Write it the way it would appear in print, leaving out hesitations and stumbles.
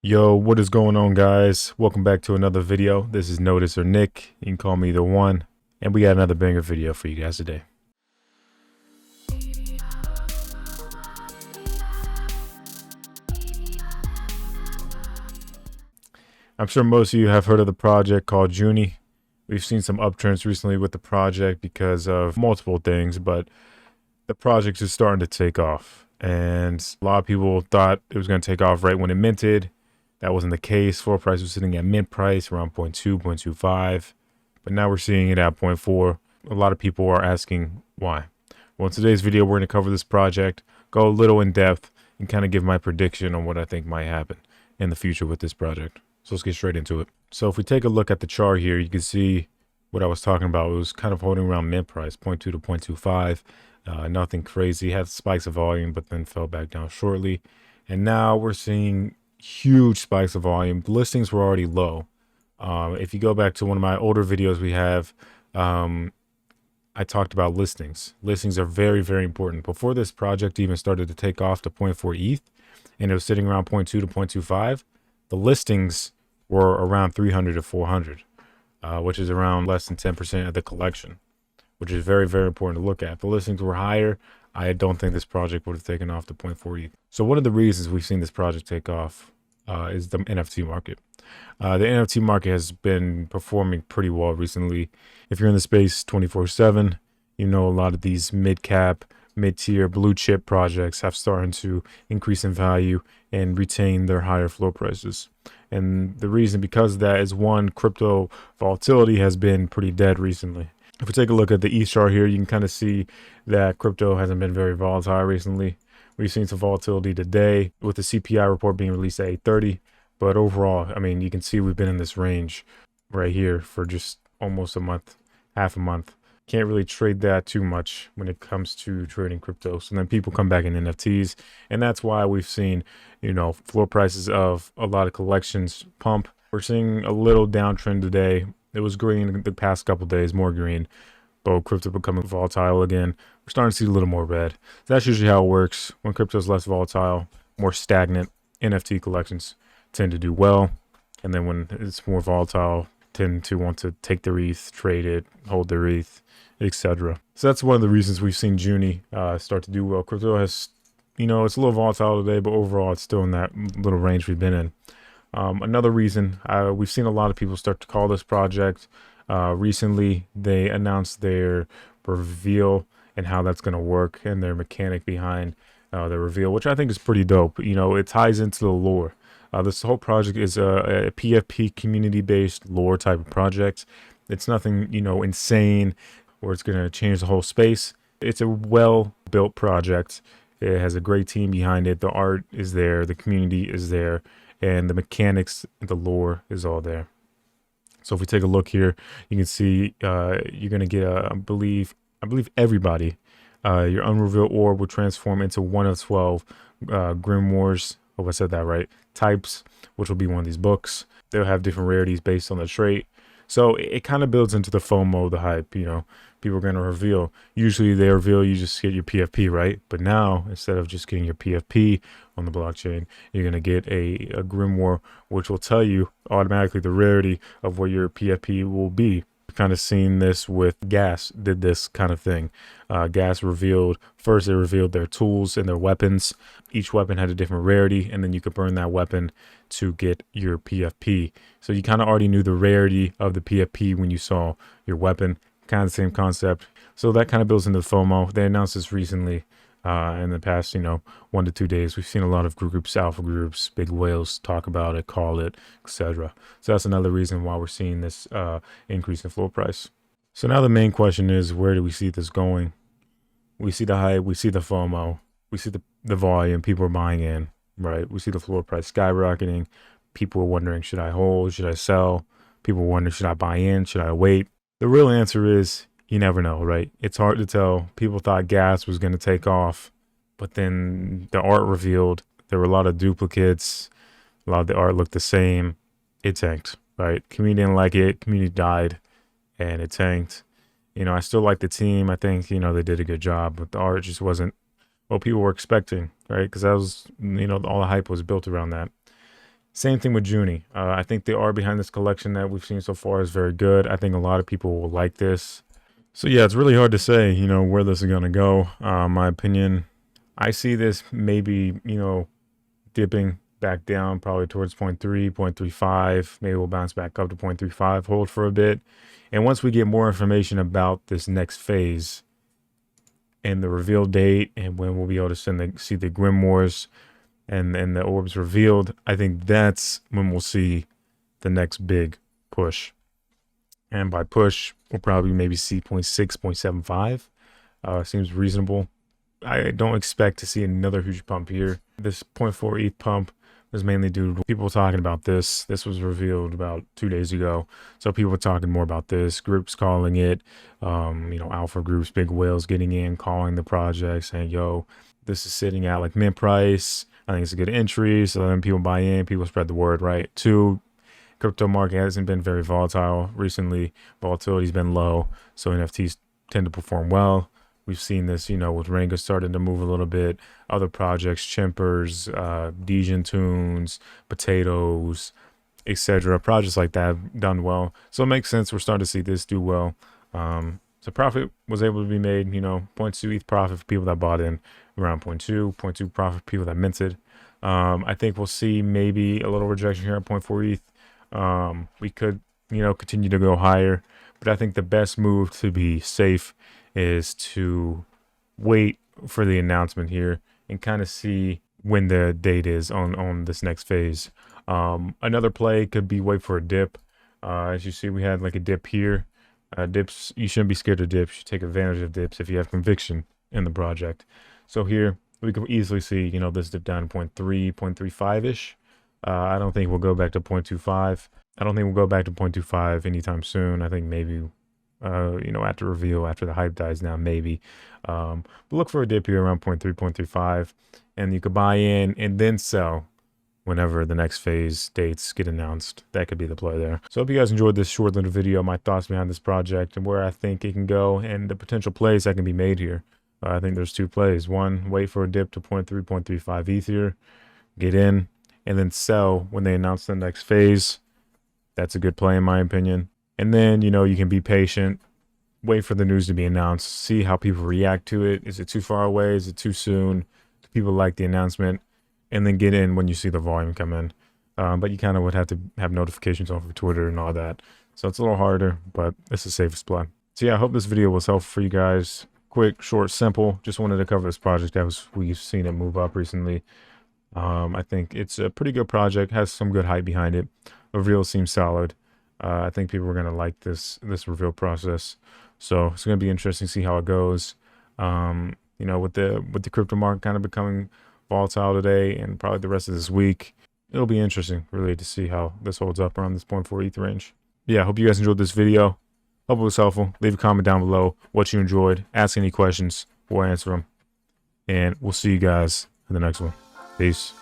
Yo, what is going on, guys? Welcome back to another video. This is Notice or Nick. You can call me either one. And we got another banger video for you guys today. I'm sure most of you have heard of the project called Juuni. We've seen some uptrends recently with the project because of multiple things, but the project is starting to take off. And a lot of people thought it was going to take off right when it minted. That wasn't the case. Floor price was sitting at mint price around 0.2, 0.25. But now we're seeing it at 0.4. A lot of people are asking why. Well, in today's video, we're going to cover this project, go a little in depth, and kind of give my prediction on what I think might happen in the future with this project. So let's get straight into it. So if we take a look at the chart here, you can see what I was talking about. It was kind of holding around mint price, 0.2 to 0.25. Nothing crazy. Had spikes of volume, but then fell back down shortly. And now we're seeing huge spikes of volume. The listings were already low. If you go back to one of my older videos we have, I talked about listings. Listings are very, very important. Before this project even started to take off to 0.4 ETH, and it was sitting around 0.2 to 0.25, the listings were around 300 to 400, which is around less than 10% of the collection, which is very, very important to look at. If the listings were higher, I don't think this project would have taken off to 0.4 ETH. So one of the reasons we've seen this project take off is the NFT market. The NFT market has been performing pretty well recently. If you're in the space 24/7, you know a lot of these mid-cap, mid-tier, blue-chip projects have started to increase in value and retain their higher floor prices. And the reason because of that is, one, crypto volatility has been pretty dead recently. If we take a look at the ETH chart here, you can kind of see that crypto hasn't been very volatile recently. We've seen some volatility today with the CPI report being released at 8:30. But overall, I mean, you can see we've been in this range right here for just almost a month, half a month. Can't really trade that too much when it comes to trading crypto. So then people come back in NFTs. And that's why we've seen, floor prices of a lot of collections pump. We're seeing a little downtrend today. It was green the past couple of days, more green. But crypto becoming volatile again, we're starting to see a little more red. That's usually how it works. When crypto is less volatile, more stagnant, NFT collections tend to do well. And then when it's more volatile, tend to want to take their ETH, trade it, hold their ETH, etc. So that's one of the reasons we've seen Juuni start to do well. Crypto has, it's a little volatile today, but overall it's still in that little range we've been in. Another reason, we've seen a lot of people start to call this project. Recently, they announced their reveal and how that's going to work and their mechanic behind the reveal, which I think is pretty dope. It ties into the lore. This whole project is a PFP community-based lore type of project. It's nothing, insane or it's going to change the whole space. It's a well-built project. It has a great team behind it. The art is there. The community is there. And the mechanics, the lore is all there. So if we take a look here, you can see you're going to get, I believe everybody, your unrevealed orb will transform into one of 12 grimoires. Hope I said that right. Types, which will be one of these books. They'll have different rarities based on the trait. So it kind of builds into the FOMO, the hype, people are going to reveal. Usually they reveal, you just get your PFP, right? But now, instead of just getting your PFP on the blockchain, you're going to get a grimoire, which will tell you automatically the rarity of what your PFP will be. Kind of seen this with Gas, did this kind of thing. Gas revealed, first they revealed their tools and their weapons. Each weapon had a different rarity, and then you could burn that weapon to get your PFP. So you kind of already knew the rarity of the PFP when you saw your weapon. Kind of the same concept. So that kind of builds into FOMO. They announced this recently. In the past, 1 to 2 days, we've seen a lot of groups, alpha groups, big whales talk about it, call it, etc. So that's another reason why we're seeing this increase in floor price. So now the main question is, where do we see this going? We see the hype, we see the FOMO, we see the volume, people are buying in, right? We see the floor price skyrocketing. People are wondering, should I hold? Should I sell? People are wondering, should I buy in? Should I wait? The real answer is, you never know, right? It's hard to tell. People thought Gas was going to take off, but then the art revealed there were a lot of duplicates. A lot of the art looked the same. It tanked, right? Community didn't like it. Community died, and it tanked. I still like the team. I think, they did a good job, but the art just wasn't what people were expecting, right? Because that was, all the hype was built around that. Same thing with Juuni. I think the art behind this collection that we've seen so far is very good. I think a lot of people will like this. So yeah, it's really hard to say, where this is going to go. My opinion, I see this maybe, dipping back down probably towards 0.3, 0.35. Maybe we'll bounce back up to 0.35, hold for a bit. And once we get more information about this next phase and the reveal date and when we'll be able to see the Grimoires and the orbs revealed, I think that's when we'll see the next big push. And by push, we'll probably maybe see 0.6, 0.75. Seems reasonable. I don't expect to see another huge pump here. This 0.4 ETH pump was mainly due to people talking about this. This was revealed about 2 days ago. So people were talking more about this, groups calling it, alpha groups, big whales getting in, calling the project, saying, yo, this is sitting at like mint price. I think it's a good entry. So then people buy in, people spread the word, right? 2, crypto market hasn't been very volatile recently. Volatility's been low. So NFTs tend to perform well. We've seen this, with Renga starting to move a little bit. Other projects, Chimpers, Degen Tunes, Potatoes, etc. Projects like that have done well. So it makes sense. We're starting to see this do well. So profit was able to be made, 0.2 ETH profit for people that bought in, around 0.2 profit for people that minted. I think we'll see maybe a little rejection here at 0.4 ETH. We could, continue to go higher. But I think the best move to be safe is to wait for the announcement here and kind of see when the date is on this next phase. Another play could be wait for a dip. As you see, we had like a dip here. Dips, you shouldn't be scared of dips. You should take advantage of dips if you have conviction in the project. So here we could easily see, this dip down to 0.3, 0.35-ish. I don't think we'll go back to 0.25. I don't think we'll go back to 0.25 anytime soon. I think maybe, after reveal, after the hype dies down, maybe. But look for a dip here around 0.3, 0.35, and you could buy in and then sell whenever the next phase dates get announced. That could be the play there. So I hope you guys enjoyed this short little video, my thoughts behind this project and where I think it can go and the potential plays that can be made here. I think there's 2 plays. One, wait for a dip to 0.3, 0.35 ETH here, get in, and then sell when they announce the next phase. That's a good play in my opinion. And then, you can be patient, wait for the news to be announced, see how people react to it. Is it too far away? Is it too soon? Do people like the announcement? And then get in when you see the volume come in. But you kind of would have to have notifications on for Twitter and all that. So it's a little harder, but it's the safest play. So yeah, I hope this video was helpful for you guys. Quick, short, simple. Just wanted to cover this project as we've seen it move up recently. I think it's a pretty good project, has some good hype behind it. Reveal seems solid. I think people are going to like this reveal process. So it's going to be interesting to see how it goes. With the crypto market kind of becoming volatile today and probably the rest of this week, it'll be interesting really to see how this holds up around this 0.4 ETH range. Yeah, I hope you guys enjoyed this video. Hope it was helpful. Leave a comment down below what you enjoyed. Ask any questions. We'll answer them. And we'll see you guys in the next one. Peace.